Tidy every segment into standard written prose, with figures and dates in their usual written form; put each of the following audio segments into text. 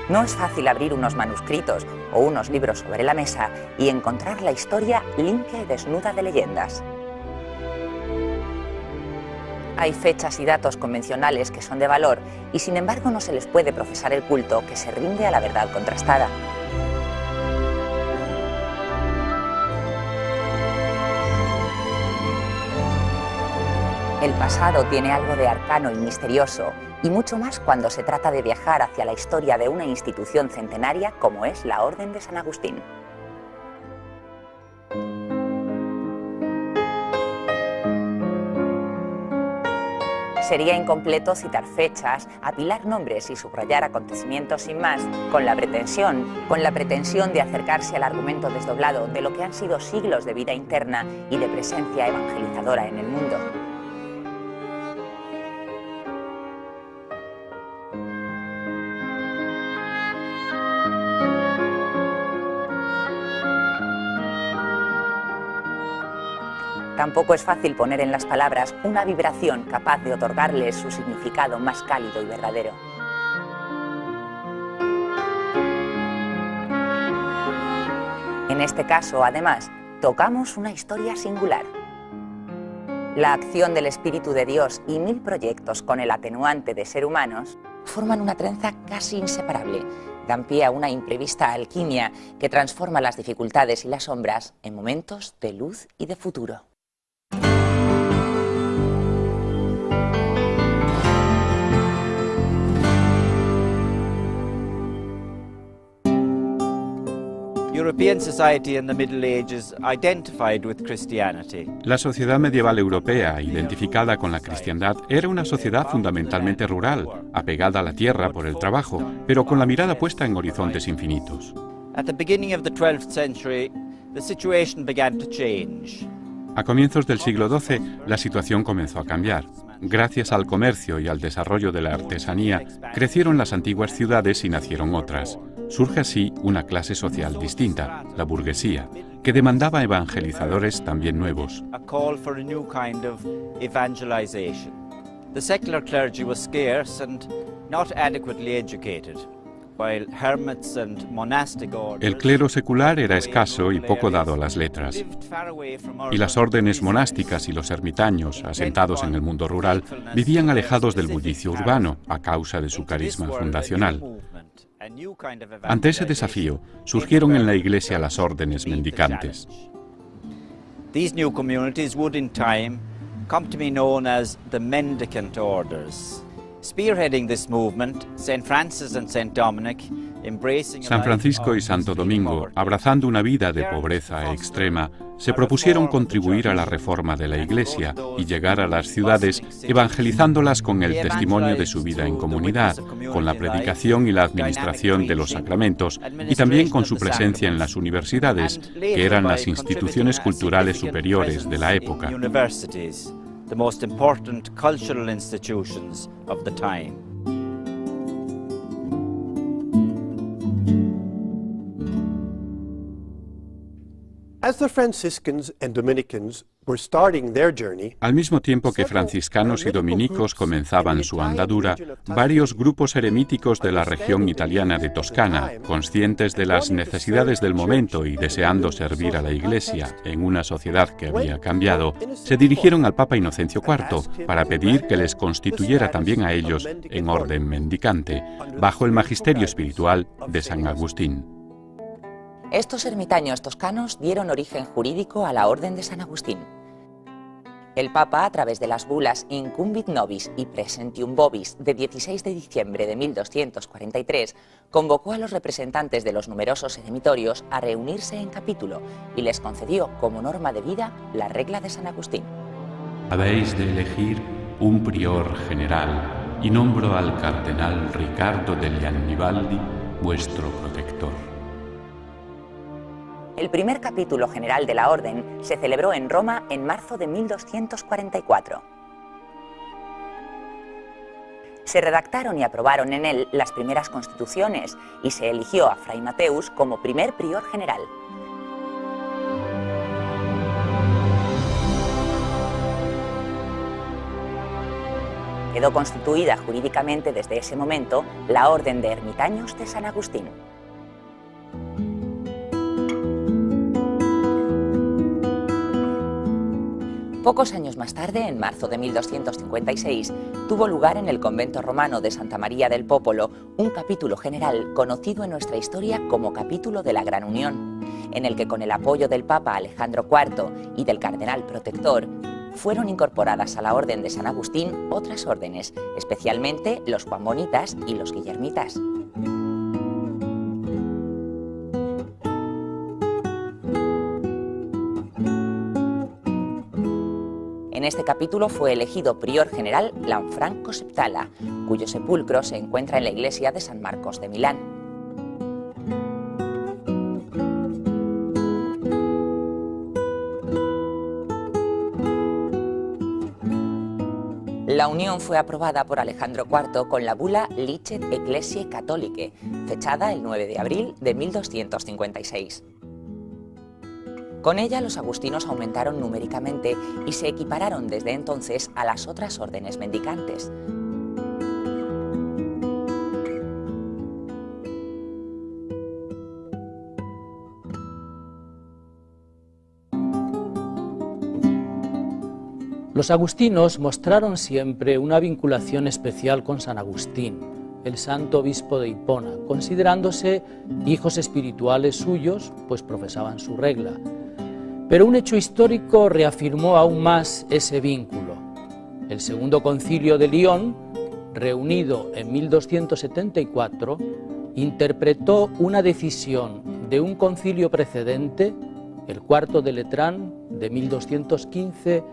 No es fácil abrir unos manuscritos o unos libros sobre la mesa y encontrar la historia limpia y desnuda de leyendas. Hay fechas y datos convencionales que son de valor y sin embargo no se les puede profesar el culto que se rinde a la verdad contrastada. El pasado tiene algo de arcano y misterioso, y mucho más cuando se trata de viajar hacia la historia de una institución centenaria como es la Orden de San Agustín. Sería incompleto citar fechas, apilar nombres y subrayar acontecimientos sin más, con la pretensión de acercarse al argumento desdoblado de lo que han sido siglos de vida interna y de presencia evangelizadora en el mundo. Tampoco es fácil poner en las palabras una vibración capaz de otorgarles su significado más cálido y verdadero. En este caso, además, tocamos una historia singular. La acción del Espíritu de Dios y 1000 proyectos con el atenuante de ser humanos forman una trenza casi inseparable. Dan pie a una imprevista alquimia que transforma las dificultades y las sombras en momentos de luz y de futuro. La sociedad medieval europea, identificada con la cristiandad, era una sociedad fundamentalmente rural, apegada a la tierra por el trabajo, pero con la mirada puesta en horizontes infinitos. A comienzos del siglo XII, la situación comenzó a cambiar. Gracias al comercio y al desarrollo de la artesanía, crecieron las antiguas ciudades y nacieron otras. Surge así una clase social distinta, la burguesía, que demandaba evangelizadores también nuevos. The secular clergy was scarce and not adequately educated. El clero secular era escaso y poco dado a las letras, y las órdenes monásticas y los ermitaños, asentados en el mundo rural, vivían alejados del bullicio urbano a causa de su carisma fundacional. Ante ese desafío, surgieron en la Iglesia las órdenes mendicantes. These new communities would in time come to be known as the mendicant orders. Spearheading this movement, St. Francis and St. Dominic, San Francisco y Santo Domingo, abrazando una vida de pobreza extrema, se propusieron contribuir a la reforma de la Iglesia y llegar a las ciudades evangelizándolas con el testimonio de su vida en comunidad, con la predicación y la administración de los sacramentos y también con su presencia en las universidades, que eran las instituciones culturales superiores de la época. The most important cultural institutions of the time. As the Franciscans and Dominicans were starting their journey, al mismo tiempo que franciscanos y dominicos comenzaban su andadura, varios grupos eremíticos de la región italiana de Toscana, conscientes de las necesidades del momento y deseando servir a la Iglesia en una sociedad que había cambiado, se dirigieron al Papa Inocencio IV para pedir que les constituyera también a ellos en orden mendicante, bajo el magisterio espiritual de San Agustín. Estos ermitaños toscanos dieron origen jurídico a la Orden de San Agustín. El Papa, a través de las bulas Incumbit Nobis y Presentium Vobis de 16 de diciembre de 1243, convocó a los representantes de los numerosos eremitorios a reunirse en capítulo y les concedió como norma de vida la regla de San Agustín. Habéis de elegir un prior general y nombro al cardenal Ricardo degli Annibaldi, vuestro protector. El primer capítulo general de la Orden se celebró en Roma en marzo de 1244. Se redactaron y aprobaron en él las primeras constituciones y se eligió a Fray Mateus como primer prior general. quedó constituida jurídicamente desde ese momento la Orden de Ermitaños de San Agustín. Pocos años más tarde, en marzo de 1256, tuvo lugar en el convento romano de Santa María del Popolo un capítulo general conocido en nuestra historia como Capítulo de la Gran Unión, en el que con el apoyo del Papa Alejandro IV y del Cardenal Protector fueron incorporadas a la Orden de San Agustín otras órdenes, especialmente los juanbonitas y los guillermitas. En este capítulo fue elegido prior general Lanfranco Septala, cuyo sepulcro se encuentra en la iglesia de San Marcos de Milán. La unión fue aprobada por Alejandro IV con la bula Licet Ecclesiae Catholicae, fechada el 9 de abril de 1256. Con ella los agustinos aumentaron numéricamente y se equipararon desde entonces a las otras órdenes mendicantes. Los agustinos mostraron siempre una vinculación especial con San Agustín, el santo obispo de Hipona, considerándose hijos espirituales suyos, pues profesaban su regla. Pero un hecho histórico reafirmó aún más ese vínculo. El Segundo Concilio de Lyon, reunido en 1274, interpretó una decisión de un concilio precedente, el Cuarto de Letrán de 1215,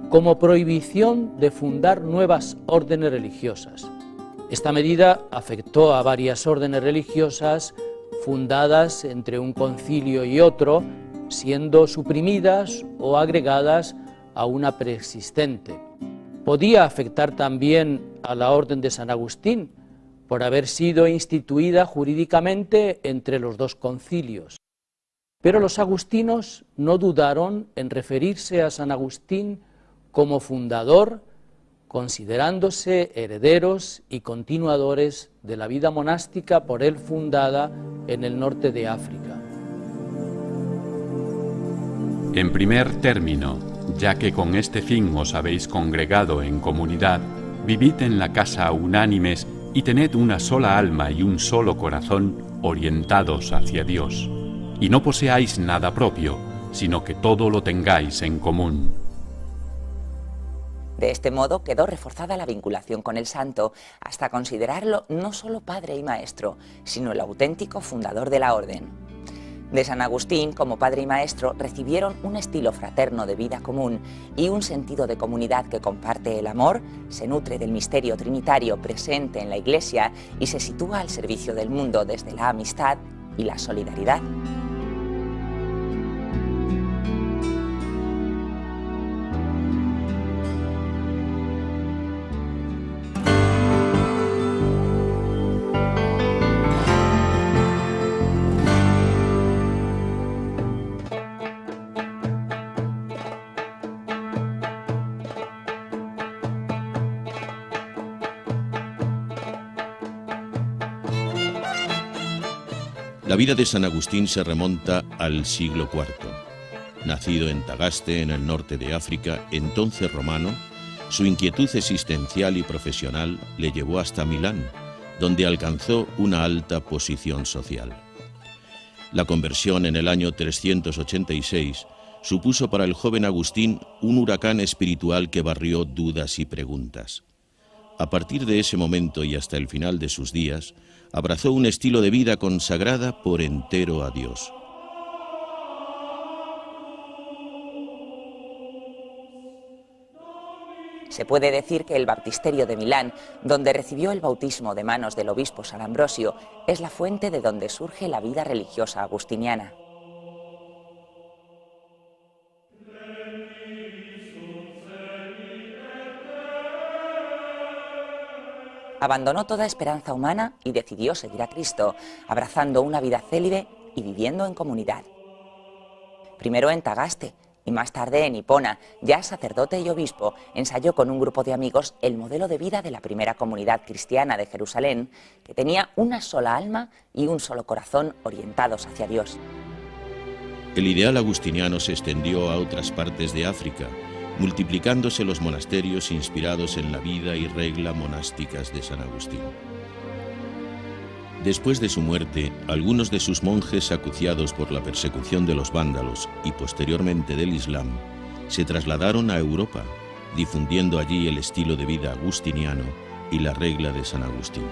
como prohibición de fundar nuevas órdenes religiosas. Esta medida afectó a varias órdenes religiosas fundadas entre un concilio y otro, siendo suprimidas o agregadas a una preexistente. Podía afectar también a la Orden de San Agustín, por haber sido instituida jurídicamente entre los dos concilios. Pero los agustinos no dudaron en referirse a San Agustín como fundador, considerándose herederos y continuadores de la vida monástica por él fundada en el norte de África. En primer término, ya que con este fin os habéis congregado en comunidad, vivid en la casa unánimes y tened una sola alma y un solo corazón orientados hacia Dios, y no poseáis nada propio, sino que todo lo tengáis en común. De este modo quedó reforzada la vinculación con el santo, hasta considerarlo no solo padre y maestro, sino el auténtico fundador de la orden. De San Agustín, como padre y maestro, recibieron un estilo fraterno de vida común y un sentido de comunidad que comparte el amor, se nutre del misterio trinitario presente en la Iglesia y se sitúa al servicio del mundo desde la amistad y la solidaridad. La vida de San Agustín se remonta al siglo IV. Nacido en Tagaste, en el norte de África, entonces romano, su inquietud existencial y profesional le llevó hasta Milán, donde alcanzó una alta posición social. La conversión en el año 386 supuso para el joven Agustín un huracán espiritual que barrió dudas y preguntas. A partir de ese momento y hasta el final de sus días, abrazó un estilo de vida consagrada por entero a Dios. Se puede decir que el baptisterio de Milán, donde recibió el bautismo de manos del obispo San Ambrosio, es la fuente de donde surge la vida religiosa agustiniana. Abandonó toda esperanza humana y decidió seguir a Cristo, abrazando una vida célibe y viviendo en comunidad. Primero en Tagaste Y más tarde en Hipona, ya sacerdote y obispo, ensayó con un grupo de amigos el modelo de vida de la primera comunidad cristiana de Jerusalén, que tenía una sola alma y un solo corazón orientados hacia Dios. El ideal agustiniano se extendió a otras partes de África, multiplicándose los monasterios inspirados en la vida y regla monásticas de San Agustín. Después de su muerte, algunos de sus monjes, acuciados por la persecución de los vándalos y posteriormente del Islam, se trasladaron a Europa, difundiendo allí el estilo de vida agustiniano y la regla de San Agustín.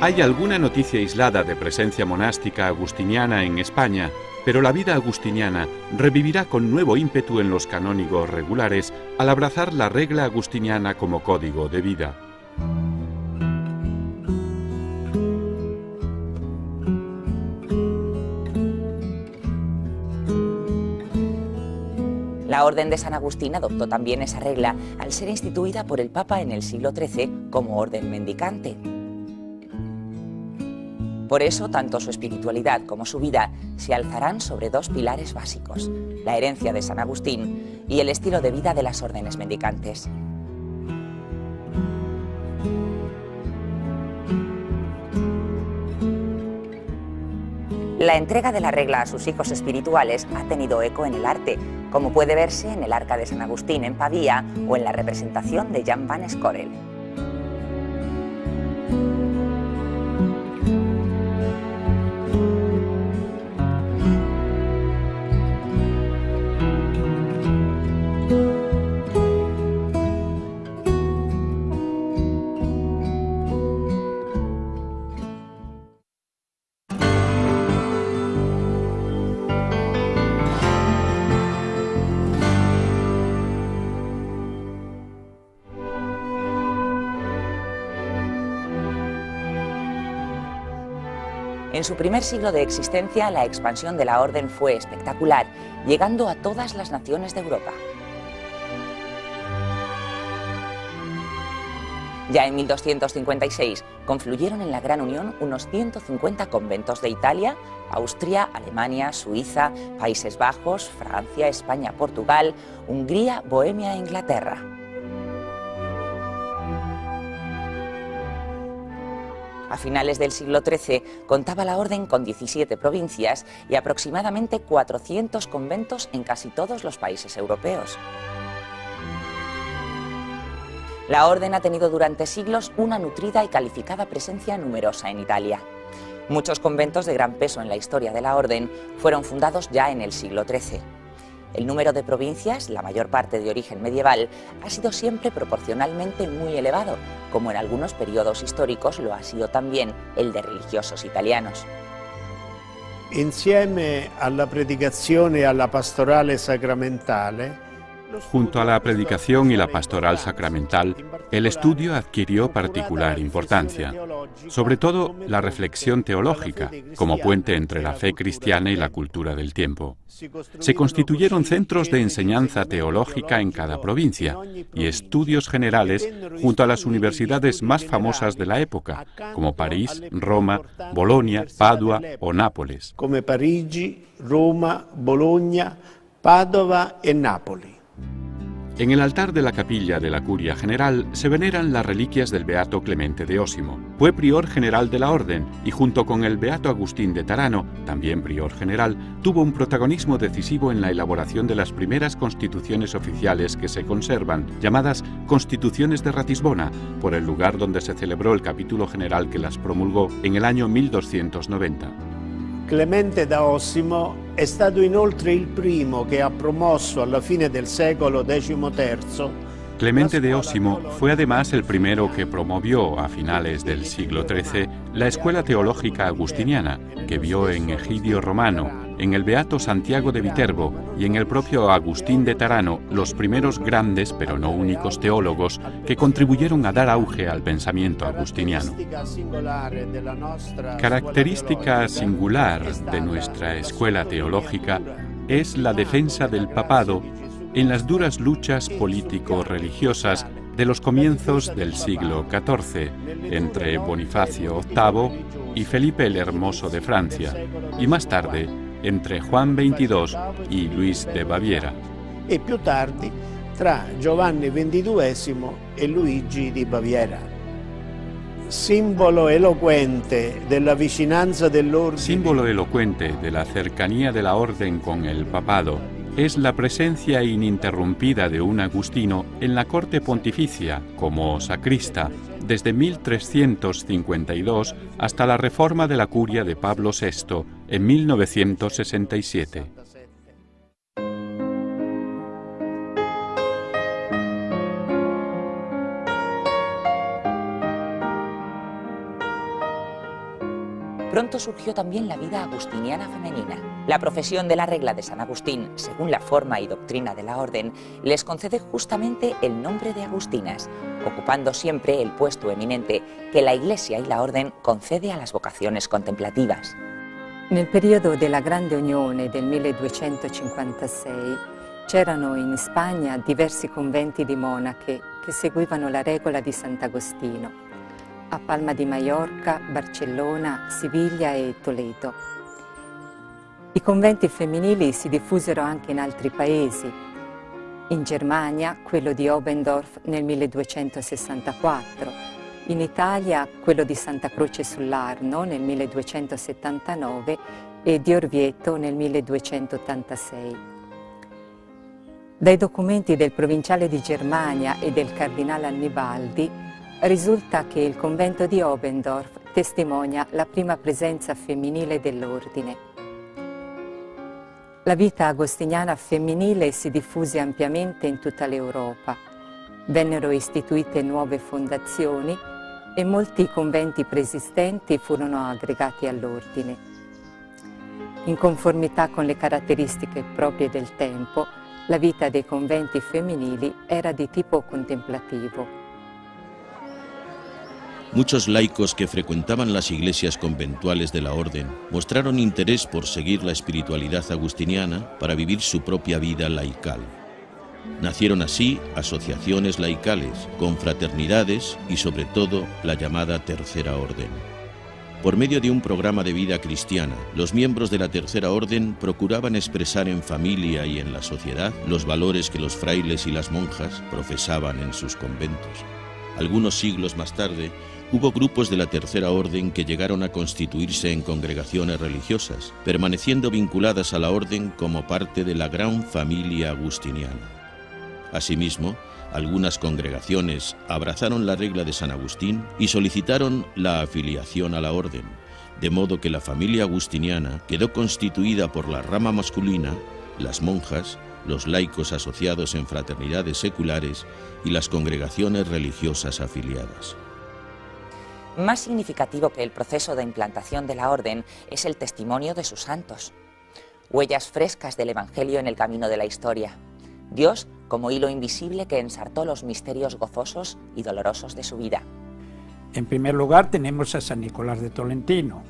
Hay alguna noticia aislada de presencia monástica agustiniana en España, pero la vida agustiniana revivirá con nuevo ímpetu en los canónigos regulares al abrazar la regla agustiniana como código de vida. La Orden de San Agustín adoptó también esa regla al ser instituida por el Papa en el siglo XIII como orden mendicante. Por eso, tanto su espiritualidad como su vida se alzarán sobre dos pilares básicos, la herencia de San Agustín y el estilo de vida de las órdenes mendicantes. La entrega de la regla a sus hijos espirituales ha tenido eco en el arte, como puede verse en el Arca de San Agustín en Pavía o en la representación de Jan van Scorel. En su primer siglo de existencia, la expansión de la orden fue espectacular, llegando a todas las naciones de Europa. Ya en 1256 confluyeron en la Gran Unión unos 150 conventos de Italia, Austria, Alemania, Suiza, Países Bajos, Francia, España, Portugal, Hungría, Bohemia e Inglaterra. A finales del siglo XIII contaba la orden con 17 provincias y aproximadamente 400 conventos en casi todos los países europeos. La orden ha tenido durante siglos una nutrida y calificada presencia numerosa en Italia. Muchos conventos de gran peso en la historia de la orden fueron fundados ya en el siglo XIII. El número de provincias, la mayor parte de origen medieval, ha sido siempre proporcionalmente muy elevado, como en algunos periodos históricos lo ha sido también el de religiosos italianos. Insieme alla predicazione e alla pastorale sacramentale, junto a la predicación y la pastoral sacramental, el estudio adquirió particular importancia, sobre todo la reflexión teológica, como puente entre la fe cristiana y la cultura del tiempo. Se constituyeron centros de enseñanza teológica en cada provincia y estudios generales junto a las universidades más famosas de la época, como París, Roma, Bolonia, Padua o Nápoles. Come Parigi, Roma, Bologna, Padova e Napoli. En el altar de la capilla de la Curia General se veneran las reliquias del beato Clemente de Osimo. Fue prior general de la orden y junto con el beato Agustín de Tarano, también prior general, tuvo un protagonismo decisivo en la elaboración de las primeras constituciones oficiales que se conservan, llamadas Constituciones de Ratisbona, por el lugar donde se celebró el capítulo general que las promulgó en el año 1290. Clemente da Osimo è stato inoltre il primo che ha promosso alla fine del secolo XIII. Clemente de Osimo fue además el primero que promovió a finales del siglo XIII la escuela teológica agustiniana, que vio en Egidio Romano, en el beato Santiago de Viterbo y en el propio Agustín de Tarano los primeros grandes, pero no únicos teólogos que contribuyeron a dar auge al pensamiento agustiniano. Característica singular de nuestra escuela teológica es la defensa del papado en las duras luchas político-religiosas de los comienzos del siglo XIV, entre Bonifacio VIII y Felipe el Hermoso de Francia, y más tarde entre Juan XXII y Luis de Baviera. E più tardi tra Giovanni XXII e Luigi di Baviera. Símbolo elocuente de la vicinanza dell'ordine. Símbolo elocuente de la cercanía de la orden con el papado es la presencia ininterrumpida de un agustino en la corte pontificia como sacrista desde 1352 hasta la reforma de la curia de Pablo VI en 1967. Pronto surgió también la vida agustiniana femenina. La profesión de la regla de San Agustín, según la forma y doctrina de la orden, les concede justamente el nombre de agustinas, ocupando siempre el puesto eminente que la Iglesia y la orden concede a las vocaciones contemplativas. Nel periodo della Grande Unione del 1256 c'erano in Spagna diversi conventi di monache che seguivano la regola di Sant'Agostino, a Palma di Mallorca, Barcellona, Siviglia e Toledo. I conventi femminili si diffusero anche in altri paesi. In Germania, quello di Obendorf nel 1264, in Italia quello di Santa Croce sull'Arno nel 1279 e di Orvieto nel 1286. Dai documenti del provinciale di Germania e del cardinale Annibaldi risulta che il convento di Obendorf testimonia la prima presenza femminile dell'ordine. La vita agostiniana femminile si diffuse ampiamente in tutta l'Europa. Vennero istituite nuove fondazioni e molti conventi preesistenti furono aggregati all'ordine. In conformità con le caratteristiche proprie del tempo, la vita dei conventi femminili era di tipo contemplativo. Muchos laicos que frecuentaban las iglesias conventuales de la orden mostraron interés por seguir la espiritualidad agustiniana para vivir su propia vida laical. Nacieron así asociaciones laicales, confraternidades y sobre todo la llamada Tercera Orden. Por medio de un programa de vida cristiana, los miembros de la Tercera Orden procuraban expresar en familia y en la sociedad los valores que los frailes y las monjas profesaban en sus conventos. Algunos siglos más tarde, hubo grupos de la Tercera Orden que llegaron a constituirse en congregaciones religiosas, permaneciendo vinculadas a la orden como parte de la gran familia agustiniana. Asimismo, algunas congregaciones abrazaron la regla de San Agustín y solicitaron la afiliación a la orden, de modo que la familia agustiniana quedó constituida por la rama masculina, las monjas, los laicos asociados en fraternidades seculares y las congregaciones religiosas afiliadas. Más significativo que el proceso de implantación de la orden es el testimonio de sus santos. Huellas frescas del Evangelio en el camino de la historia. Dios como hilo invisible que ensartó los misterios gozosos y dolorosos de su vida. En primer lugar tenemos a San Nicolás de Tolentino.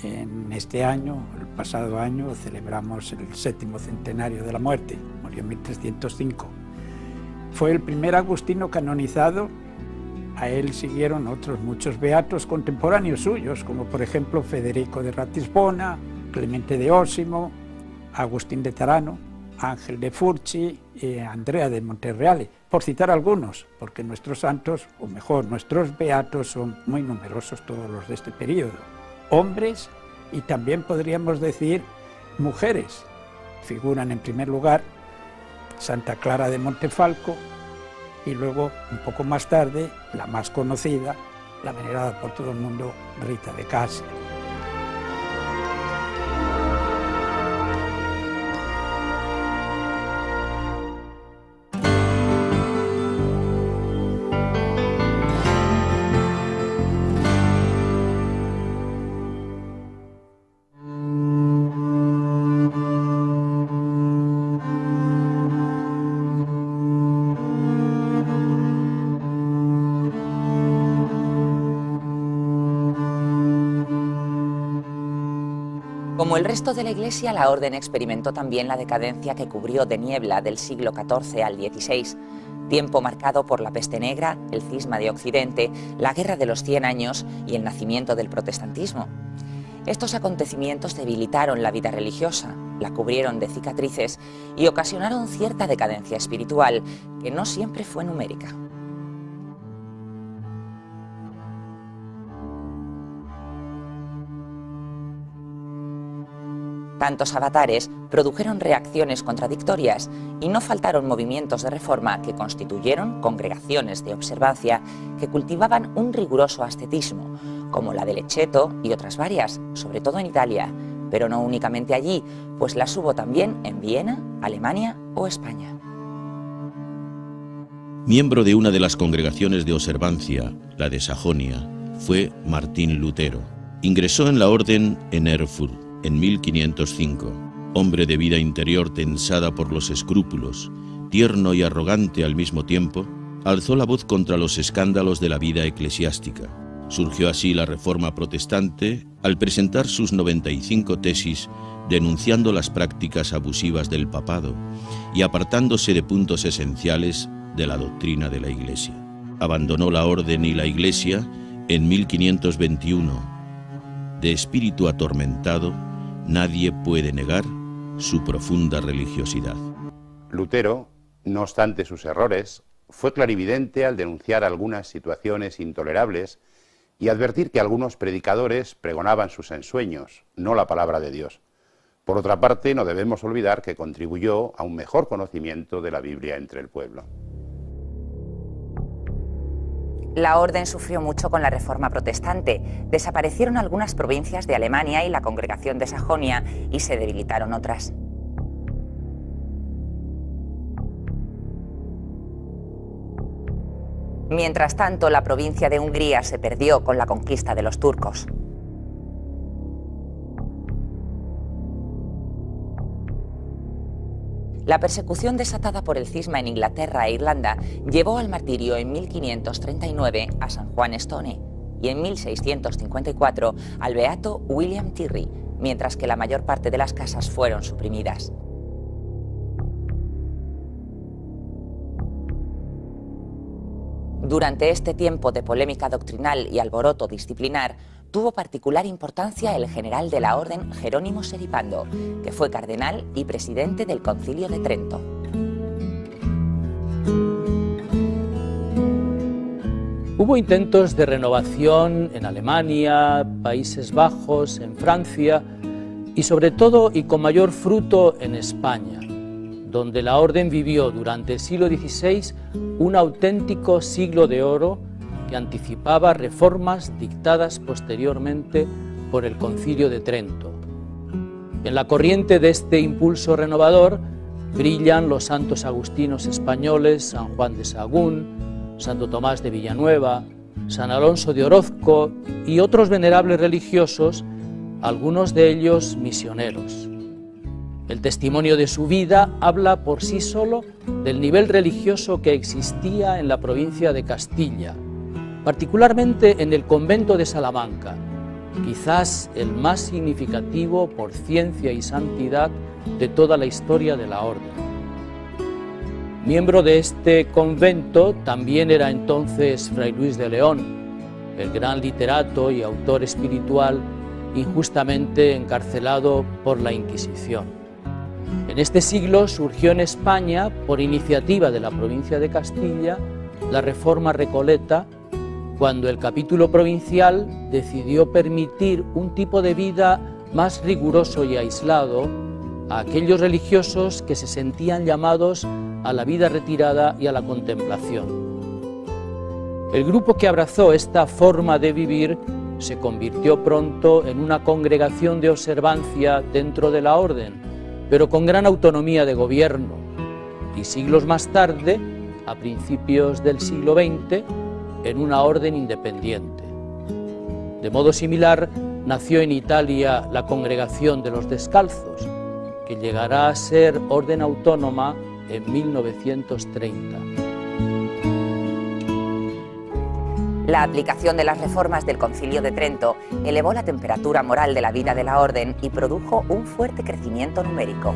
En este año, el pasado año, celebramos el 7º centenario de la muerte, murió en 1305. Fue el primer agustino canonizado. A él siguieron otros muchos beatos contemporáneos suyos, como por ejemplo Federico de Ratisbona, Clemente de Osimo, Agustín de Tarano, Ángel de Furci y Andrea de Monterreale, por citar algunos, porque nuestros santos, o mejor, nuestros beatos son muy numerosos todos los de este periodo. Hombres y también podríamos decir mujeres. Figuran en primer lugar Santa Clara de Montefalco, y luego, un poco más tarde, la más conocida, la venerada por todo el mundo, Rita de Casi. Como el resto de la Iglesia, la Orden experimentó también la decadencia que cubrió de niebla del siglo XIV al XVI, tiempo marcado por la peste negra, el cisma de Occidente, la Guerra de los 100 años y el nacimiento del protestantismo. Estos acontecimientos debilitaron la vida religiosa, la cubrieron de cicatrices y ocasionaron cierta decadencia espiritual que no siempre fue numérica. Tantos avatares produjeron reacciones contradictorias y no faltaron movimientos de reforma que constituyeron congregaciones de observancia que cultivaban un riguroso ascetismo, como la de Lecceto y otras varias, sobre todo en Italia, pero no únicamente allí, pues las hubo también en Viena, Alemania o España. Miembro de una de las congregaciones de observancia, la de Sajonia, fue Martín Lutero. Ingresó en la orden en Erfurt en 1505. Hombre de vida interior tensada por los escrúpulos, tierno y arrogante al mismo tiempo, alzó la voz contra los escándalos de la vida eclesiástica. Surgió así la Reforma Protestante al presentar sus 95 tesis denunciando las prácticas abusivas del papado y apartándose de puntos esenciales de la doctrina de la Iglesia. Abandonó la orden y la Iglesia en 1521. De espíritu atormentado, nadie puede negar su profunda religiosidad. Lutero, no obstante sus errores, fue clarividente al denunciar algunas situaciones intolerables y advertir que algunos predicadores pregonaban sus ensueños, no la palabra de Dios. Por otra parte, no debemos olvidar que contribuyó a un mejor conocimiento de la Biblia entre el pueblo. La Orden sufrió mucho con la Reforma Protestante. Desaparecieron algunas provincias de Alemania y la Congregación de Sajonia y se debilitaron otras. Mientras tanto, la provincia de Hungría se perdió con la conquista de los turcos. La persecución desatada por el cisma en Inglaterra e Irlanda llevó al martirio en 1539 a San Juan Stone y en 1654 al beato William Tyrrell, mientras que la mayor parte de las casas fueron suprimidas. Durante este tiempo de polémica doctrinal y alboroto disciplinar, tuvo particular importancia el general de la Orden Jerónimo Seripando, que fue cardenal y presidente del Concilio de Trento. Hubo intentos de renovación en Alemania, Países Bajos, en Francia y sobre todo y con mayor fruto en España, donde la Orden vivió durante el siglo XVI un auténtico siglo de oro que anticipaba reformas dictadas posteriormente por el Concilio de Trento. En la corriente de este impulso renovador brillan los santos agustinos españoles, San Juan de Sahagún, Santo Tomás de Villanueva, San Alonso de Orozco y otros venerables religiosos, algunos de ellos misioneros. El testimonio de su vida habla por sí solo del nivel religioso que existía en la provincia de Castilla, particularmente en el convento de Salamanca, quizás el más significativo por ciencia y santidad de toda la historia de la Orden. Miembro de este convento también era entonces Fray Luis de León, el gran literato y autor espiritual injustamente encarcelado por la Inquisición. En este siglo surgió en España, por iniciativa de la provincia de Castilla, la Reforma Recoleta, cuando el capítulo provincial decidió permitir un tipo de vida más riguroso y aislado a aquellos religiosos que se sentían llamados a la vida retirada y a la contemplación. El grupo que abrazó esta forma de vivir se convirtió pronto en una congregación de observancia dentro de la Orden, pero con gran autonomía de gobierno, y siglos más tarde, a principios del siglo XX, en una orden independiente. De modo similar, nació en Italia la Congregación de los Descalzos, que llegará a ser orden autónoma en 1930. La aplicación de las reformas del Concilio de Trento elevó la temperatura moral de la vida de la orden y produjo un fuerte crecimiento numérico.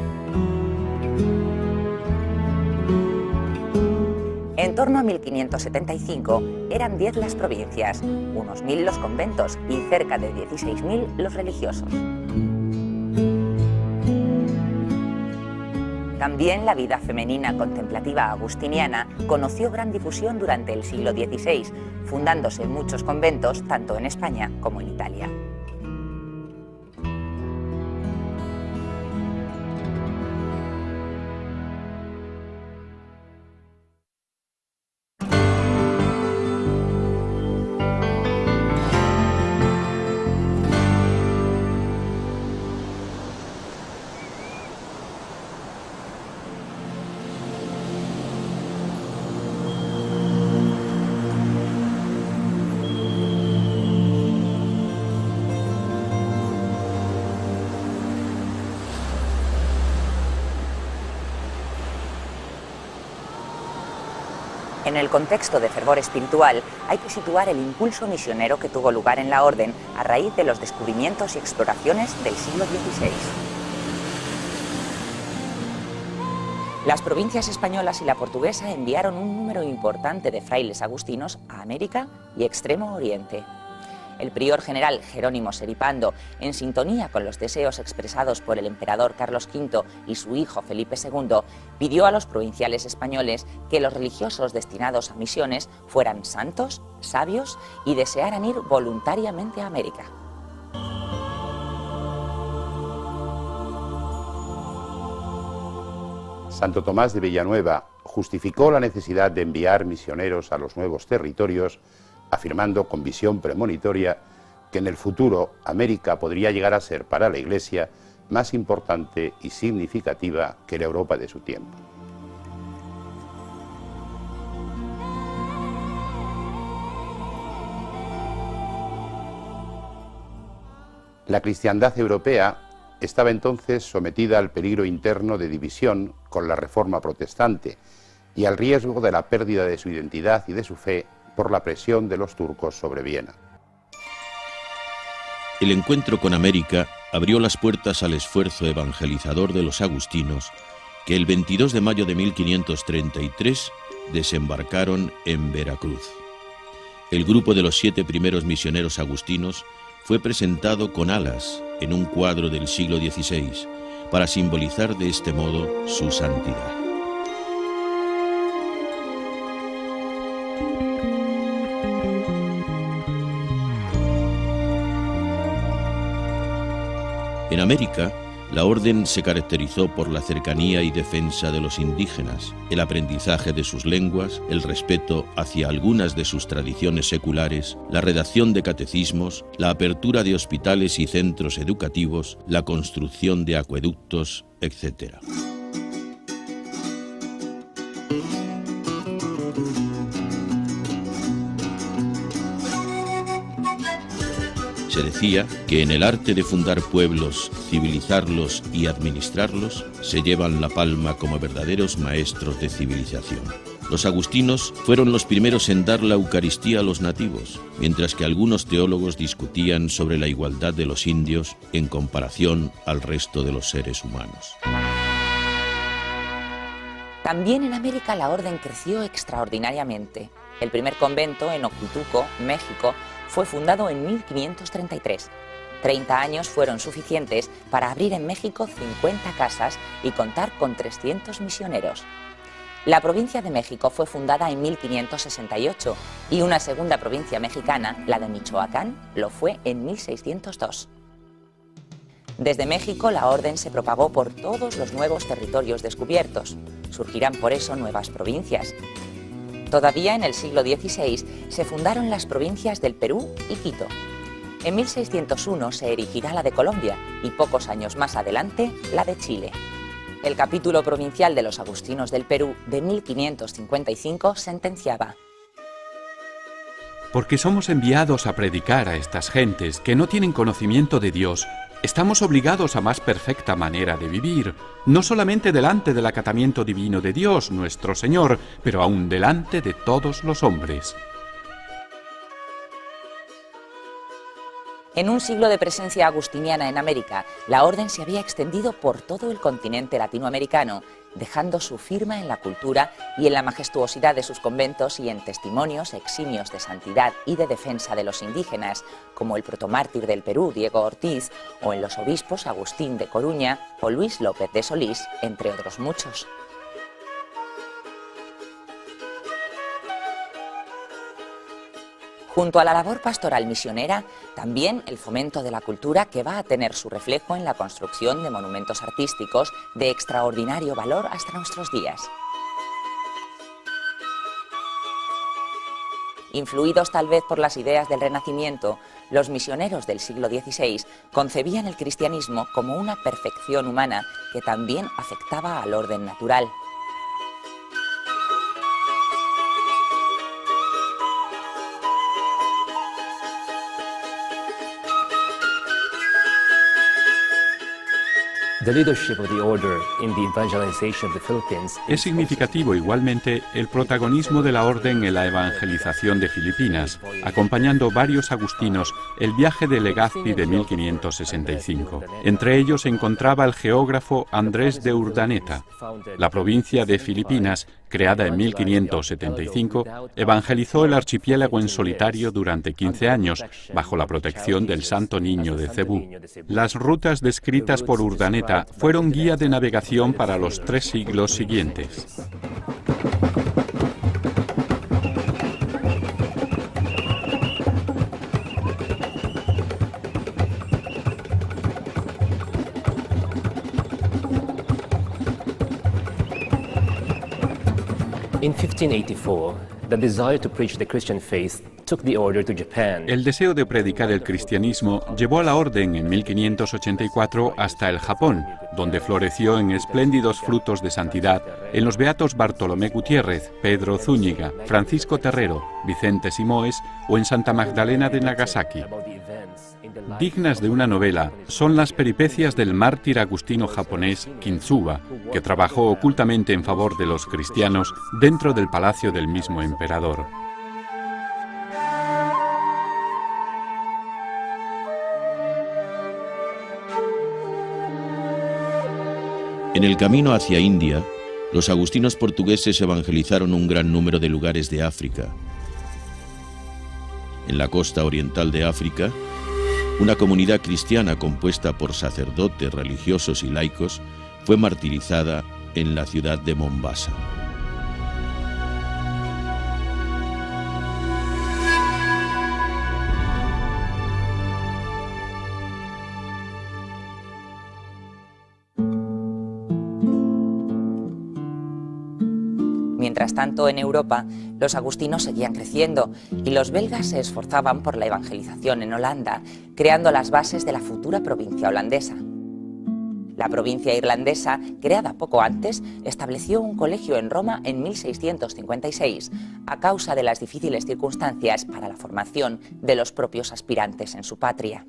En torno a 1575 eran 10 las provincias, unos 1000 los conventos y cerca de 16.000 los religiosos. También la vida femenina contemplativa agustiniana conoció gran difusión durante el siglo XVI, fundándose muchos conventos tanto en España como en Italia. En el contexto de fervor espiritual hay que situar el impulso misionero que tuvo lugar en la orden a raíz de los descubrimientos y exploraciones del siglo XVI. Las provincias españolas y la portuguesa enviaron un número importante de frailes agustinos a América y Extremo Oriente. El prior general Jerónimo Seripando, en sintonía con los deseos expresados por el emperador Carlos V y su hijo Felipe II, pidió a los provinciales españoles que los religiosos destinados a misiones fueran santos, sabios y desearan ir voluntariamente a América. Santo Tomás de Villanueva justificó la necesidad de enviar misioneros a los nuevos territorios, afirmando con visión premonitoria que en el futuro América podría llegar a ser para la Iglesia más importante y significativa que la Europa de su tiempo. La cristiandad europea estaba entonces sometida al peligro interno de división con la Reforma protestante y al riesgo de la pérdida de su identidad y de su fe por la presión de los turcos sobre Viena. El encuentro con América abrió las puertas al esfuerzo evangelizador de los agustinos, que el 22 de mayo de 1533 desembarcaron en Veracruz. El grupo de los 7 primeros misioneros agustinos fue presentado con alas en un cuadro del siglo XVI, para simbolizar de este modo su santidad. En América, la orden se caracterizó por la cercanía y defensa de los indígenas, el aprendizaje de sus lenguas, el respeto hacia algunas de sus tradiciones seculares, la redacción de catecismos, la apertura de hospitales y centros educativos, la construcción de acueductos, etc. Se decía que en el arte de fundar pueblos, civilizarlos y administrarlos, se llevan la palma como verdaderos maestros de civilización. Los agustinos fueron los primeros en dar la Eucaristía a los nativos, mientras que algunos teólogos discutían sobre la igualdad de los indios en comparación al resto de los seres humanos. También en América la orden creció extraordinariamente. El primer convento en Oquituco, México, fue fundado en 1533. 30 años fueron suficientes para abrir en México 50 casas y contar con 300 misioneros. La provincia de México fue fundada en 1568 y una segunda provincia mexicana, la de Michoacán, lo fue en 1602. Desde México la orden se propagó por todos los nuevos territorios descubiertos. Surgirán por eso nuevas provincias. Todavía en el siglo XVI se fundaron las provincias del Perú y Quito. En 1601 se erigirá la de Colombia y pocos años más adelante la de Chile. El capítulo provincial de los agustinos del Perú de 1555 sentenciaba: porque somos enviados a predicar a estas gentes que no tienen conocimiento de Dios, estamos obligados a más perfecta manera de vivir, no solamente delante del acatamiento divino de Dios, nuestro Señor, pero aún delante de todos los hombres. En un siglo de presencia agustiniana en América, la orden se había extendido por todo el continente latinoamericano, dejando su firma en la cultura y en la majestuosidad de sus conventos y en testimonios eximios de santidad y de defensa de los indígenas, como el protomártir del Perú, Diego Ortiz, o en los obispos Agustín de Coruña o Luis López de Solís, entre otros muchos. Junto a la labor pastoral misionera, también el fomento de la cultura, que va a tener su reflejo en la construcción de monumentos artísticos de extraordinario valor hasta nuestros días. Influidos tal vez por las ideas del Renacimiento, los misioneros del siglo XVI concebían el cristianismo como una perfección humana que también afectaba al orden natural. Es significativo igualmente el protagonismo de la orden en la evangelización de Filipinas, acompañando varios agustinos el viaje de Legazpi de 1565. Entre ellos se encontraba el geógrafo Andrés de Urdaneta. La provincia de Filipinas, creada en 1575, evangelizó el archipiélago en solitario durante 15 años, bajo la protección del Santo Niño de Cebú. Las rutas descritas por Urdaneta fueron guía de navegación para los 3 siglos siguientes. In 1584, the desire to preach the Christian faith took the order to Japan. El deseo de predicar el cristianismo llevó a la orden en 1584 hasta el Japón, donde floreció en espléndidos frutos de santidad en los beatos Bartolomé Gutiérrez, Pedro Zúñiga, Francisco Terrero, Vicente Simoes o en Santa Magdalena de Nagasaki. Dignas de una novela son las peripecias del mártir agustino japonés Kintsuba, que trabajó ocultamente en favor de los cristianos dentro del palacio del mismo emperador. En el camino hacia India, los agustinos portugueses evangelizaron un gran número de lugares de África. En la costa oriental de África, una comunidad cristiana compuesta por sacerdotes, religiosos y laicos fue martirizada en la ciudad de Mombasa. Mientras tanto, en Europa, los agustinos seguían creciendo y los belgas se esforzaban por la evangelización en Holanda, creando las bases de la futura provincia holandesa. La provincia irlandesa, creada poco antes, estableció un colegio en Roma en 1656, a causa de las difíciles circunstancias para la formación de los propios aspirantes en su patria.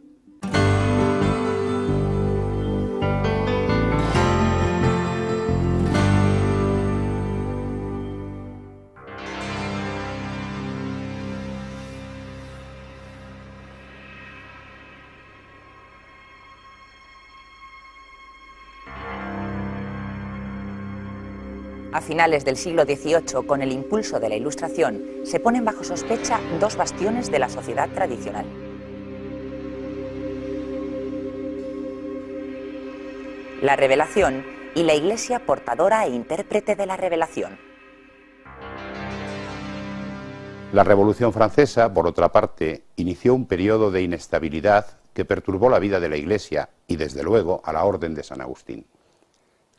A finales del siglo XVIII, con el impulso de la Ilustración, se ponen bajo sospecha 2 bastiones de la sociedad tradicional. La Revelación y la Iglesia portadora e intérprete de la Revelación. La Revolución Francesa, por otra parte, inició un periodo de inestabilidad que perturbó la vida de la Iglesia y, desde luego, a la Orden de San Agustín.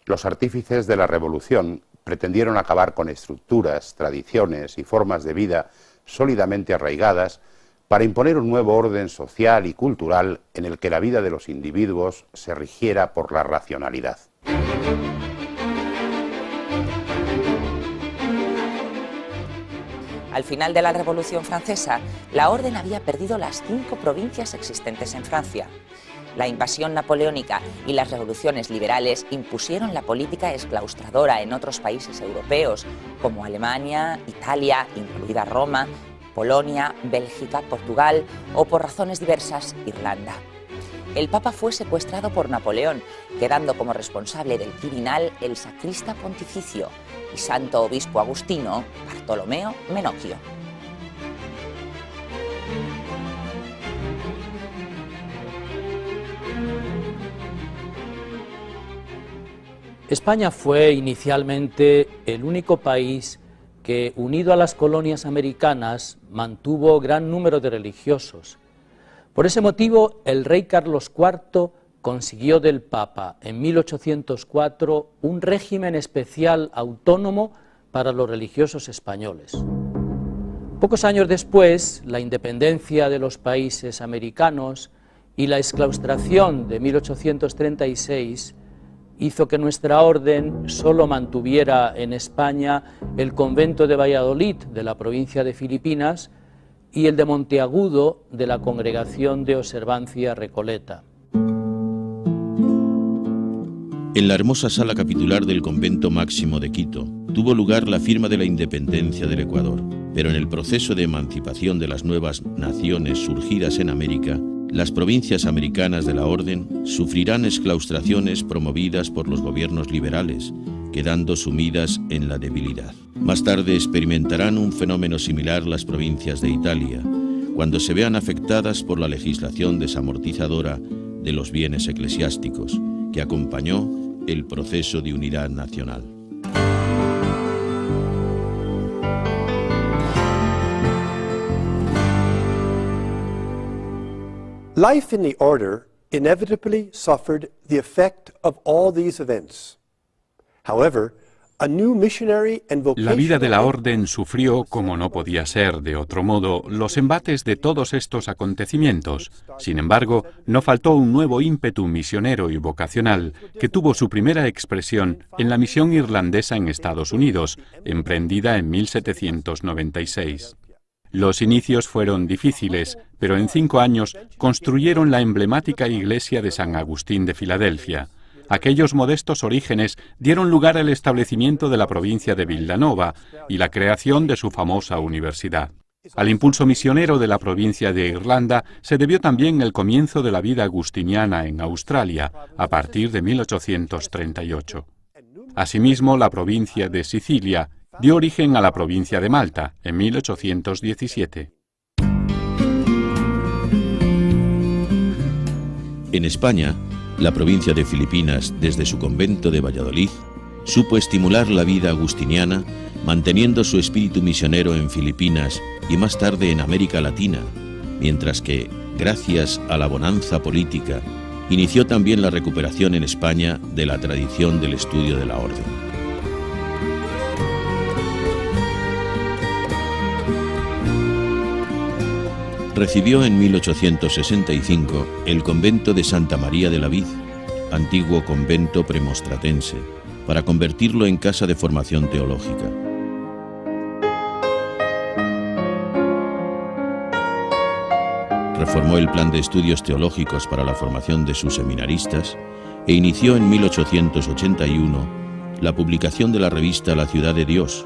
Los artífices de la Revolución pretendieron acabar con estructuras, tradiciones y formas de vida sólidamente arraigadas para imponer un nuevo orden social y cultural en el que la vida de los individuos se rigiera por la racionalidad. Al final de la Revolución Francesa, la Orden había perdido las 5 provincias existentes en Francia. La invasión napoleónica y las revoluciones liberales impusieron la política exclaustradora en otros países europeos, como Alemania, Italia, incluida Roma, Polonia, Bélgica, Portugal o, por razones diversas, Irlanda. El Papa fue secuestrado por Napoleón, quedando como responsable del Quirinal el sacrista pontificio y santo obispo agustino Bartolomeo Menocchio. España fue inicialmente el único país que, unido a las colonias americanas, mantuvo gran número de religiosos. Por ese motivo, el rey Carlos IV consiguió del Papa en 1804 un régimen especial autónomo para los religiosos españoles. Pocos años después, la independencia de los países americanos y la exclaustración de 1836 hizo que nuestra orden solo mantuviera en España el convento de Valladolid de la provincia de Filipinas y el de Monteagudo de la Congregación de Observancia Recoleta. En la hermosa sala capitular del Convento Máximo de Quito tuvo lugar la firma de la independencia del Ecuador, pero en el proceso de emancipación de las nuevas naciones surgidas en América, las provincias americanas de la Orden sufrirán exclaustraciones promovidas por los gobiernos liberales, quedando sumidas en la debilidad. Más tarde experimentarán un fenómeno similar las provincias de Italia, cuando se vean afectadas por la legislación desamortizadora de los bienes eclesiásticos, que acompañó el proceso de unidad nacional. Life in the order inevitably suffered the effect of all these events. However, a new missionary and La vida de la vocational orden sufrió, como no podía ser de otro modo, los embates de todos estos acontecimientos. Sin embargo, no faltó un nuevo ímpetu misionero y vocacional que tuvo su primera expresión en la misión irlandesa en Estados Unidos, emprendida en 1796. Los inicios fueron difíciles, pero en 5 años construyeron la emblemática iglesia de San Agustín de Filadelfia. Aquellos modestos orígenes dieron lugar al establecimiento de la provincia de Villanova y la creación de su famosa universidad. Al impulso misionero de la provincia de Irlanda se debió también el comienzo de la vida agustiniana en Australia, a partir de 1838. Asimismo, la provincia de Sicilia dio origen a la provincia de Malta en 1817. En España, la provincia de Filipinas, desde su convento de Valladolid, supo estimular la vida agustiniana, manteniendo su espíritu misionero en Filipinas y más tarde en América Latina, mientras que, gracias a la bonanza política, inició también la recuperación en España de la tradición del estudio de la orden. Recibió en 1865 el convento de Santa María de la Vid, antiguo convento premostratense, para convertirlo en casa de formación teológica. Reformó el plan de estudios teológicos para la formación de sus seminaristas e inició en 1881 la publicación de la revista La Ciudad de Dios.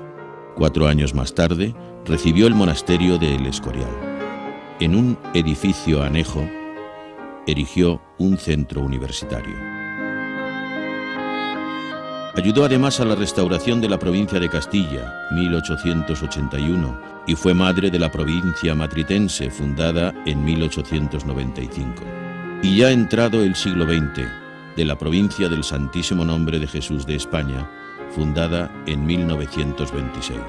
4 años más tarde recibió el monasterio de El Escorial. En un edificio anejo, erigió un centro universitario. Ayudó además a la restauración de la provincia de Castilla, 1881, y fue madre de la provincia matritense, fundada en 1895. Y ya entrado el siglo XX, de la provincia del Santísimo Nombre de Jesús de España, fundada en 1926.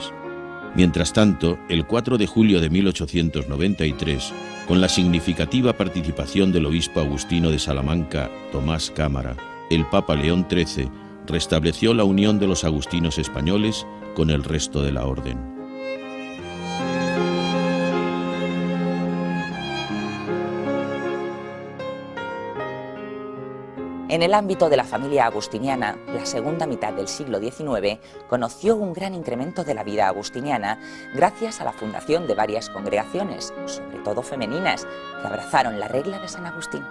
Mientras tanto, el 4 de julio de 1893, con la significativa participación del obispo agustino de Salamanca, Tomás Cámara, el Papa León XIII restableció la unión de los agustinos españoles con el resto de la orden. En el ámbito de la familia agustiniana, la segunda mitad del siglo XIX conoció un gran incremento de la vida agustiniana gracias a la fundación de varias congregaciones, sobre todo femeninas, que abrazaron la regla de San Agustín.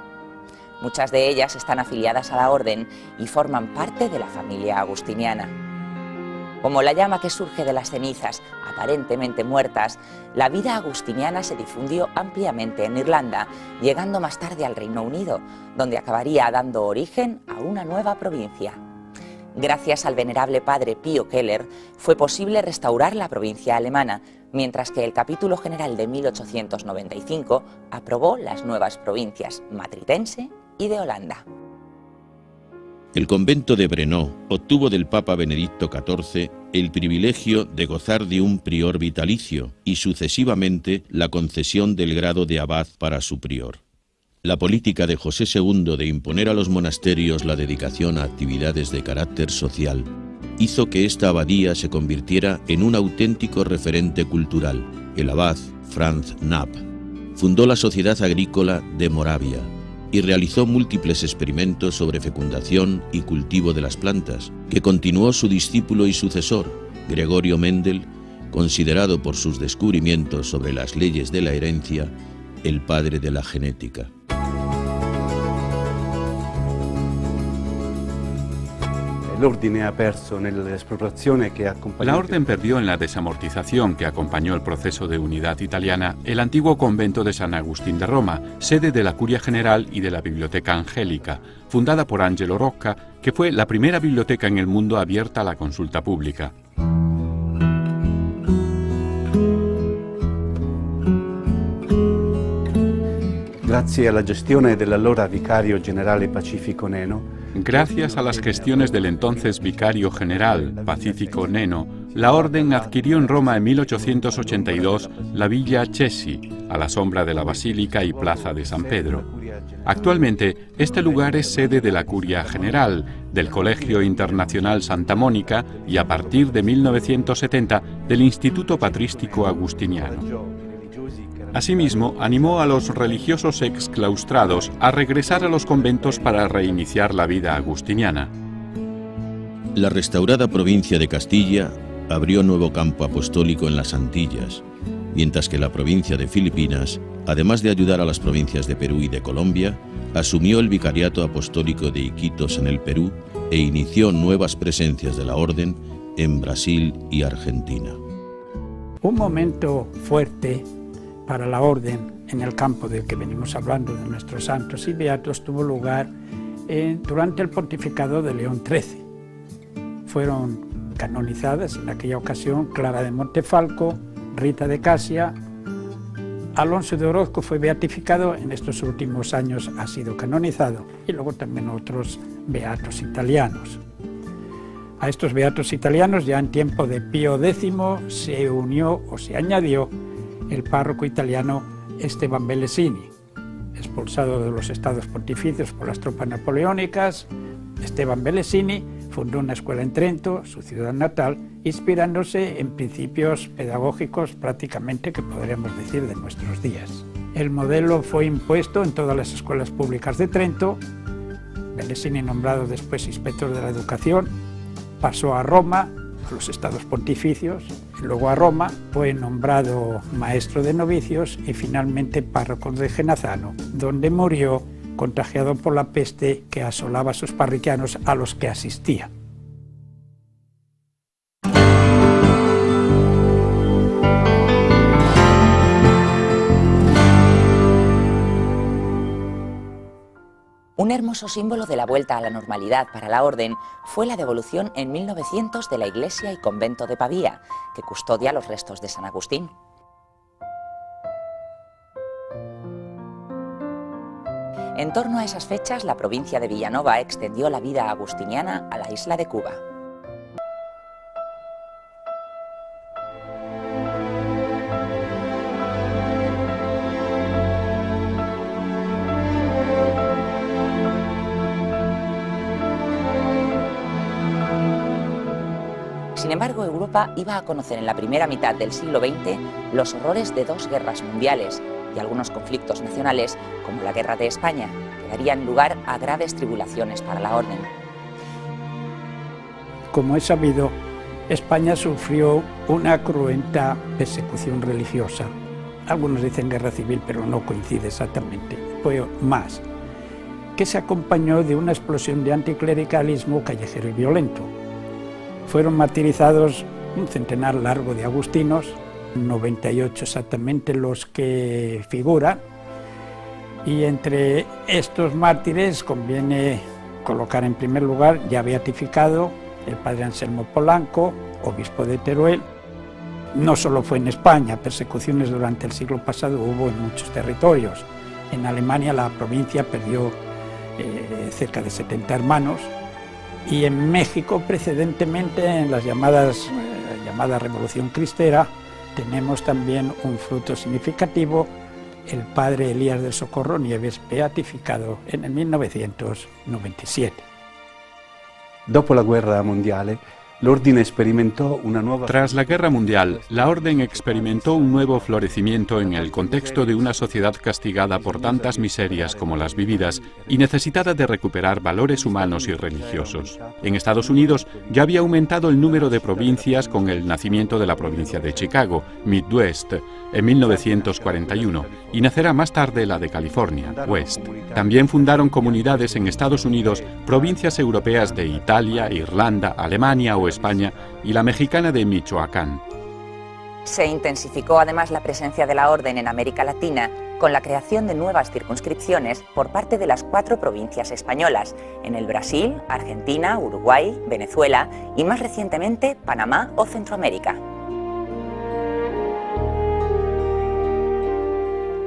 Muchas de ellas están afiliadas a la orden y forman parte de la familia agustiniana. Como la llama que surge de las cenizas, aparentemente muertas, la vida agustiniana se difundió ampliamente en Irlanda, llegando más tarde al Reino Unido, donde acabaría dando origen a una nueva provincia. Gracias al venerable padre Pío Keller, fue posible restaurar la provincia alemana, mientras que el Capítulo General de 1895 aprobó las nuevas provincias matritense y de Holanda. El convento de Brno obtuvo del Papa Benedicto XIV el privilegio de gozar de un prior vitalicio y sucesivamente la concesión del grado de abad para su prior. La política de José II de imponer a los monasterios la dedicación a actividades de carácter social hizo que esta abadía se convirtiera en un auténtico referente cultural. El abad, Franz Knapp, fundó la Sociedad Agrícola de Moravia y realizó múltiples experimentos sobre fecundación y cultivo de las plantas, que continuó su discípulo y sucesor, Gregorio Mendel, considerado por sus descubrimientos sobre las leyes de la herencia, el padre de la genética. La orden perdió en la desamortización que acompañó el proceso de unidad italiana el antiguo convento de San Agustín de Roma, sede de la Curia General y de la Biblioteca Angélica, fundada por Angelo Rocca, que fue la primera biblioteca en el mundo abierta a la consulta pública. Grazie alla gestione dell'allora vicario generale Pacifico Neno. Gracias a las gestiones del entonces vicario general, Pacifico Neno, la orden adquirió en Roma en 1882 la Villa Cesi, a la sombra de la Basílica y Plaza de San Pedro. Actualmente, este lugar es sede de la Curia General, del Colegio Internacional Santa Mónica y, a partir de 1970, del Instituto Patrístico Agustiniano. Asimismo, animó a los religiosos exclaustrados a regresar a los conventos para reiniciar la vida agustiniana. La restaurada provincia de Castilla abrió nuevo campo apostólico en las Antillas, mientras que la provincia de Filipinas, además de ayudar a las provincias de Perú y de Colombia, asumió el vicariato apostólico de Iquitos en el Perú e inició nuevas presencias de la orden en Brasil y Argentina. Un momento fuerte para la orden en el campo del que venimos hablando de nuestros santos y beatos tuvo lugar durante el pontificado de León XIII. Fueron canonizadas en aquella ocasión Clara de Montefalco, Rita de Casia. Alonso de Orozco fue beatificado, en estos últimos años ha sido canonizado, y luego también otros beatos italianos. A estos beatos italianos, ya en tiempo de Pío X, se unió o se añadió el párroco italiano Esteban Bellesini. Expulsado de los estados pontificios por las tropas napoleónicas, Esteban Bellesini fundó una escuela en Trento, su ciudad natal, inspirándose en principios pedagógicos prácticamente que podríamos decir de nuestros días. El modelo fue impuesto en todas las escuelas públicas de Trento. Bellesini, nombrado después inspector de la educación, pasó a Roma, a los estados pontificios, y luego a Roma, fue nombrado maestro de novicios y finalmente párroco de Genazzano, donde murió contagiado por la peste que asolaba a sus parroquianos a los que asistía. Un hermoso símbolo de la vuelta a la normalidad para la orden fue la devolución en 1900 de la iglesia y convento de Pavía, que custodia los restos de San Agustín. En torno a esas fechas, la provincia de Villanova extendió la vida agustiniana a la isla de Cuba. Sin embargo, Europa iba a conocer en la primera mitad del siglo XX los horrores de dos guerras mundiales y algunos conflictos nacionales, como la Guerra de España, que darían lugar a graves tribulaciones para la orden. Como es sabido, España sufrió una cruenta persecución religiosa. Algunos dicen guerra civil, pero no coincide exactamente. Fue más, que se acompañó de una explosión de anticlericalismo callejero y violento. Fueron martirizados un centenar largo de agustinos, 98 exactamente los que figuran, y entre estos mártires conviene colocar en primer lugar, ya beatificado, el padre Anselmo Polanco, obispo de Teruel. No solo fue en España, persecuciones durante el siglo pasado hubo en muchos territorios. En Alemania la provincia perdió cerca de 70 hermanos, y en México precedentemente en las llamada Revolución Cristera tenemos también un fruto significativo, el padre Elías del Socorro Nieves, beatificado en el 1997. Dopo la guerra mondiale, l'ordine sperimentò una nuova... Tras la Guerra Mundial, la Orden experimentó un nuevo florecimiento en el contexto de una sociedad castigada por tantas miserias como las vividas y necesitada de recuperar valores humanos y religiosos. En Estados Unidos ya había aumentado el número de provincias con el nacimiento de la provincia de Chicago, Midwest, en 1941, y nacerá más tarde la de California, West. También fundaron comunidades en Estados Unidos, provincias europeas de Italia, Irlanda, Alemania o España y la mexicana de Michoacán. Se intensificó además la presencia de la Orden en América Latina con la creación de nuevas circunscripciones por parte de las 4 provincias españolas, en el Brasil, Argentina, Uruguay, Venezuela y más recientemente Panamá o Centroamérica.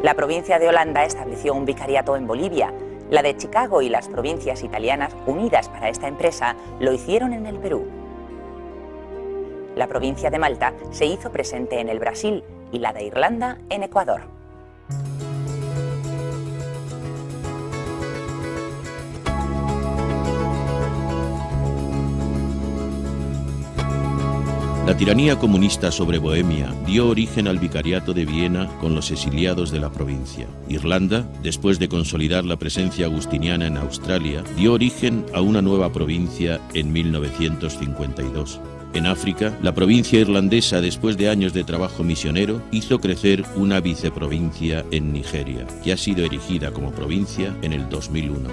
La provincia de Holanda estableció un vicariato en Bolivia. La de Chicago y las provincias italianas unidas para esta empresa lo hicieron en el Perú. La provincia de Malta se hizo presente en el Brasil y la de Irlanda en Ecuador. La tiranía comunista sobre Bohemia dio origen al Vicariato de Viena con los exiliados de la provincia. Irlanda, después de consolidar la presencia agustiniana en Australia, dio origen a una nueva provincia en 1952. En África, la provincia irlandesa, después de años de trabajo misionero, hizo crecer una viceprovincia en Nigeria, que ha sido erigida como provincia en el 2001.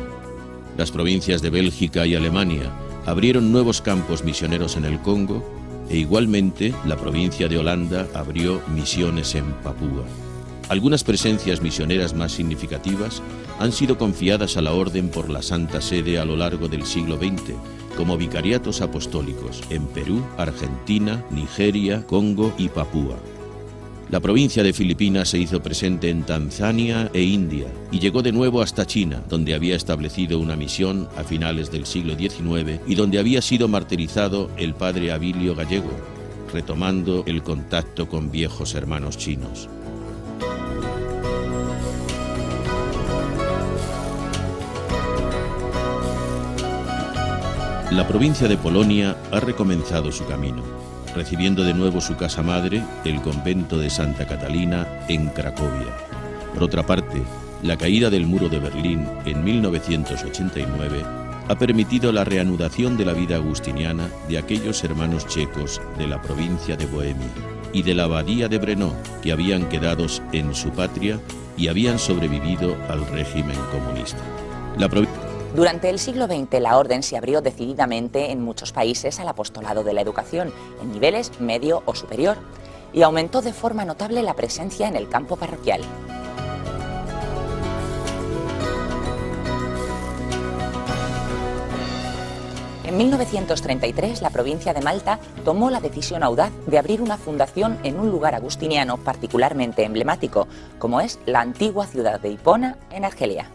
Las provincias de Bélgica y Alemania abrieron nuevos campos misioneros en el Congo, e igualmente la provincia de Holanda abrió misiones en Papúa. Algunas presencias misioneras más significativas han sido confiadas a la Orden por la Santa Sede a lo largo del siglo XX, como vicariatos apostólicos en Perú, Argentina, Nigeria, Congo y Papúa. La provincia de Filipinas se hizo presente en Tanzania e India y llegó de nuevo hasta China, donde había establecido una misión a finales del siglo XIX y donde había sido martirizado el padre Abilio Gallego, retomando el contacto con viejos hermanos chinos. La provincia de Polonia ha recomenzado su camino, recibiendo de nuevo su casa madre, el convento de Santa Catalina, en Cracovia. Por otra parte, la caída del muro de Berlín en 1989 ha permitido la reanudación de la vida agustiniana de aquellos hermanos checos de la provincia de Bohemia y de la abadía de Brno, que habían quedado en su patria y habían sobrevivido al régimen comunista. Durante el siglo XX, la Orden se abrió decididamente en muchos países al apostolado de la educación, en niveles medio o superior, y aumentó de forma notable la presencia en el campo parroquial. En 1933, la provincia de Malta tomó la decisión audaz de abrir una fundación en un lugar agustiniano particularmente emblemático, como es la antigua ciudad de Hipona, en Argelia.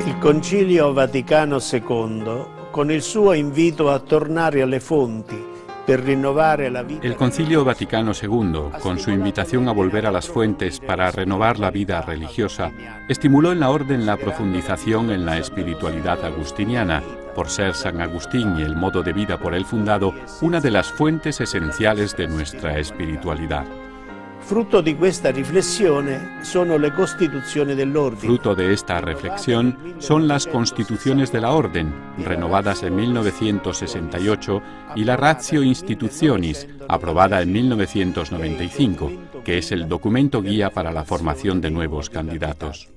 Il Concilio Vaticano II, con il suo invito a tornare alle fonti per rinnovare la vida. El Concilio Vaticano II, con su invitación a volver a las fuentes para renovar la vida religiosa, estimuló en la Orden la profundización en la espiritualidad agustiniana, por ser San Agustín y el modo de vida por él fundado una de las fuentes esenciales de nuestra espiritualidad. Frutto di questa riflessione sono le costituzioni dell'ordine. Fruto de esta reflexión son las constituciones de la Orden, renovadas en 1968, y la Ratio Institutionis, aprobada en 1995, que es el documento guía para la formación de nuevos candidatos.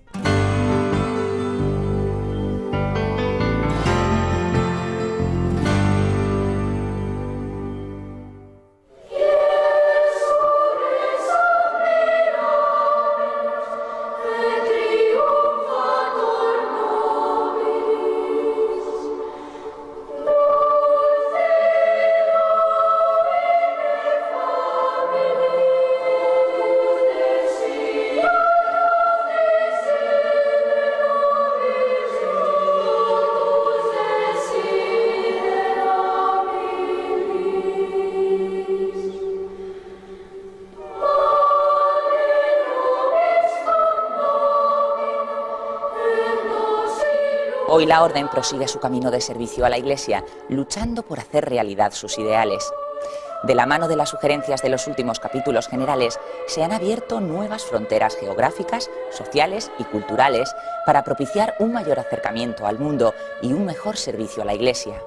Hoy la Orden prosigue su camino de servicio a la Iglesia, luchando por hacer realidad sus ideales. De la mano de las sugerencias de los últimos capítulos generales, se han abierto nuevas fronteras geográficas, sociales y culturales para propiciar un mayor acercamiento al mundo y un mejor servicio a la Iglesia.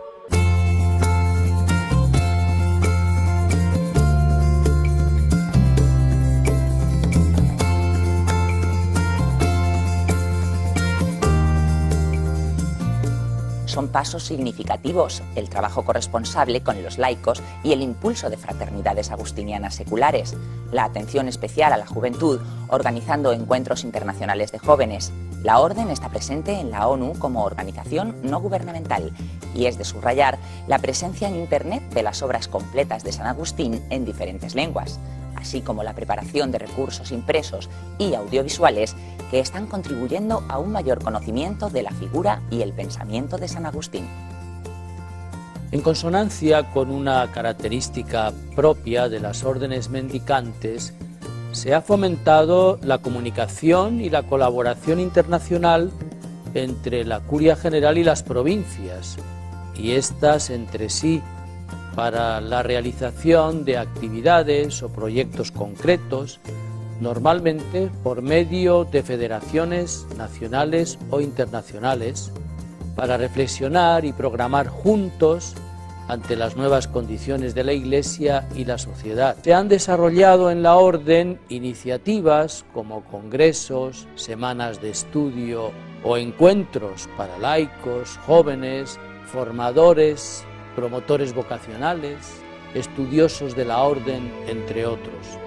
Son pasos significativos el trabajo corresponsable con los laicos y el impulso de fraternidades agustinianas seculares, la atención especial a la juventud, organizando encuentros internacionales de jóvenes. La Orden está presente en la ONU como organización no gubernamental y es de subrayar la presencia en Internet de las obras completas de San Agustín en diferentes lenguas, así como la preparación de recursos impresos y audiovisuales que están contribuyendo a un mayor conocimiento de la figura y el pensamiento de San Agustín. En consonancia con una característica propia de las órdenes mendicantes, se ha fomentado la comunicación y la colaboración internacional entre la Curia General y las provincias, y éstas entre sí, para la realización de actividades o proyectos concretos, normalmente por medio de federaciones nacionales o internacionales, para reflexionar y programar juntos ante las nuevas condiciones de la Iglesia y la sociedad. Se han desarrollado en la Orden iniciativas como congresos, semanas de estudio o encuentros para laicos, jóvenes, formadores, promotores vocacionales, estudiosos de la Orden, entre otros.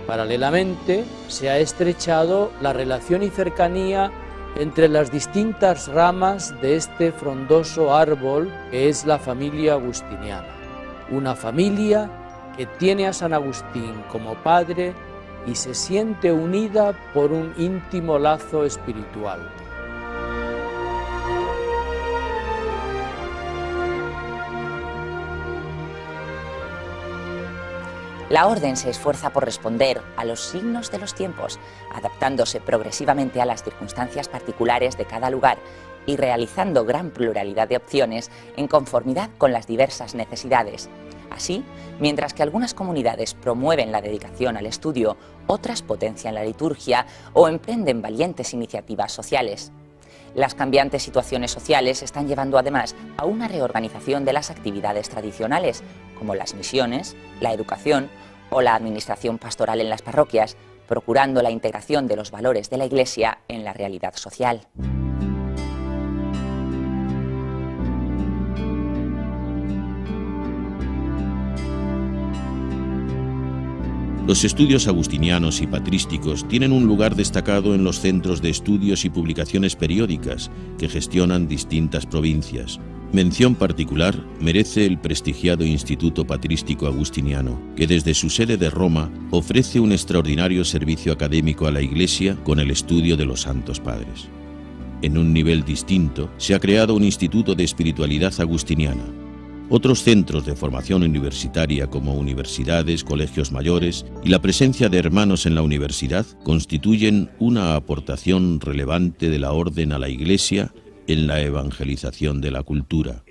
Paralelamente, se ha estrechado la relación y cercanía entre las distintas ramas de este frondoso árbol que es la familia agustiniana. Una familia que tiene a San Agustín como padre y se siente unida por un íntimo lazo espiritual. La Orden se esfuerza por responder a los signos de los tiempos, adaptándose progresivamente a las circunstancias particulares de cada lugar y realizando gran pluralidad de opciones en conformidad con las diversas necesidades. Así, mientras que algunas comunidades promueven la dedicación al estudio, otras potencian la liturgia o emprenden valientes iniciativas sociales. Las cambiantes situaciones sociales están llevando además a una reorganización de las actividades tradicionales, como las misiones, la educación o la administración pastoral en las parroquias, procurando la integración de los valores de la Iglesia en la realidad social. Los estudios agustinianos y patrísticos tienen un lugar destacado en los centros de estudios y publicaciones periódicas que gestionan distintas provincias. Mención particular merece el prestigiado Instituto Patrístico Agustiniano, que desde su sede de Roma ofrece un extraordinario servicio académico a la Iglesia con el estudio de los Santos Padres. En un nivel distinto, se ha creado un Instituto de Espiritualidad Agustiniana. Otros centros de formación universitaria como universidades, colegios mayores y la presencia de hermanos en la universidad constituyen una aportación relevante de la Orden a la Iglesia en la evangelización de la cultura.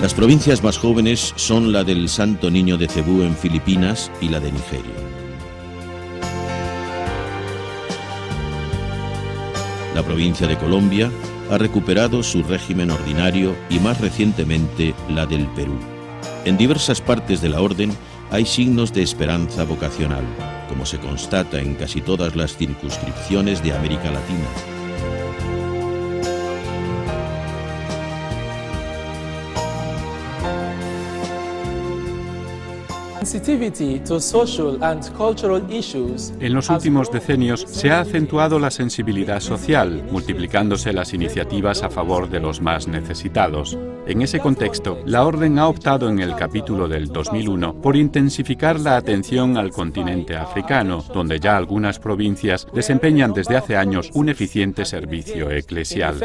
Las provincias más jóvenes son la del Santo Niño de Cebú en Filipinas y la de Nigeria. La provincia de Colombia ha recuperado su régimen ordinario y más recientemente la del Perú. En diversas partes de la orden hay signos de esperanza vocacional, como se constata en casi todas las circunscripciones de América Latina. En los últimos decenios se ha acentuado la sensibilidad social, multiplicándose las iniciativas a favor de los más necesitados. En ese contexto, la Orden ha optado en el capítulo del 2001 por intensificar la atención al continente africano, donde ya algunas provincias desempeñan desde hace años un eficiente servicio eclesial.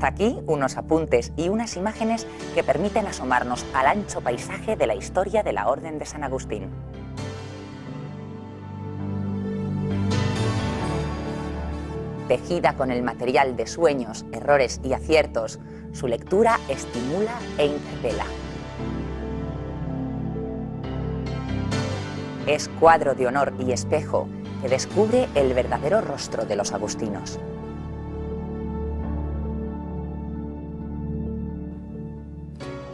Hasta aquí unos apuntes y unas imágenes que permiten asomarnos al ancho paisaje de la historia de la Orden de San Agustín. Tejida con el material de sueños, errores y aciertos, su lectura estimula e interpela. Es cuadro de honor y espejo que descubre el verdadero rostro de los agustinos.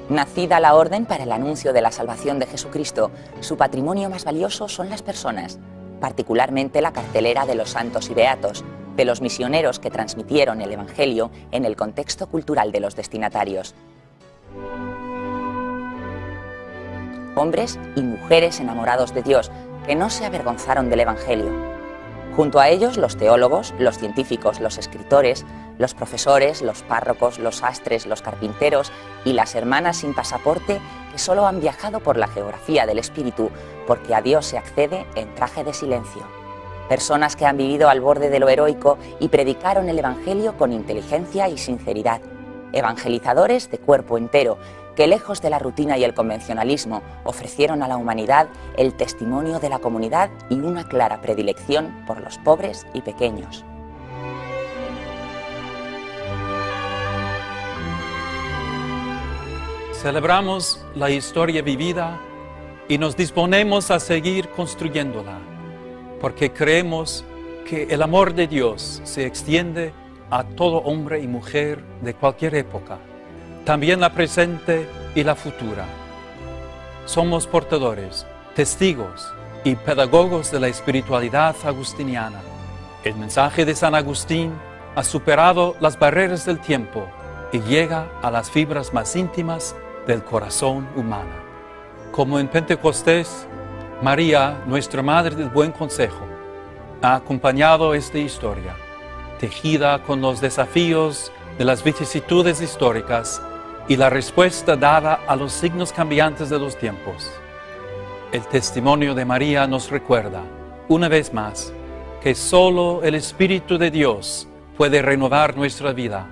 Nacida la Orden para el anuncio de la salvación de Jesucristo, su patrimonio más valioso son las personas, particularmente la cartelera de los santos y beatos, de los misioneros que transmitieron el Evangelio en el contexto cultural de los destinatarios. Hombres y mujeres enamorados de Dios, que no se avergonzaron del Evangelio. Junto a ellos, los teólogos, los científicos, los escritores, los profesores, los párrocos, los sastres, los carpinteros y las hermanas sin pasaporte que solo han viajado por la geografía del espíritu porque a Dios se accede en traje de silencio. Personas que han vivido al borde de lo heroico y predicaron el Evangelio con inteligencia y sinceridad. Evangelizadores de cuerpo entero, que lejos de la rutina y el convencionalismo ofrecieron a la humanidad el testimonio de la comunidad y una clara predilección por los pobres y pequeños. Celebramos la historia vivida y nos disponemos a seguir construyéndola, porque creemos que el amor de Dios se extiende a todo hombre y mujer de cualquier época, también la presente y la futura. Somos portadores, testigos y pedagogos de la espiritualidad agustiniana. El mensaje de San Agustín ha superado las barreras del tiempo y llega a las fibras más íntimas del corazón humano. Como en Pentecostés, María, nuestra Madre del Buen Consejo, ha acompañado esta historia, tejida con los desafíos de las vicisitudes históricas y la respuesta dada a los signos cambiantes de los tiempos. El testimonio de María nos recuerda, una vez más, que solo el Espíritu de Dios puede renovar nuestra vida,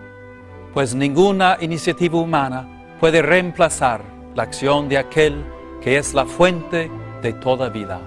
pues ninguna iniciativa humana puede reemplazar la acción de aquel que es la fuente de toda vida.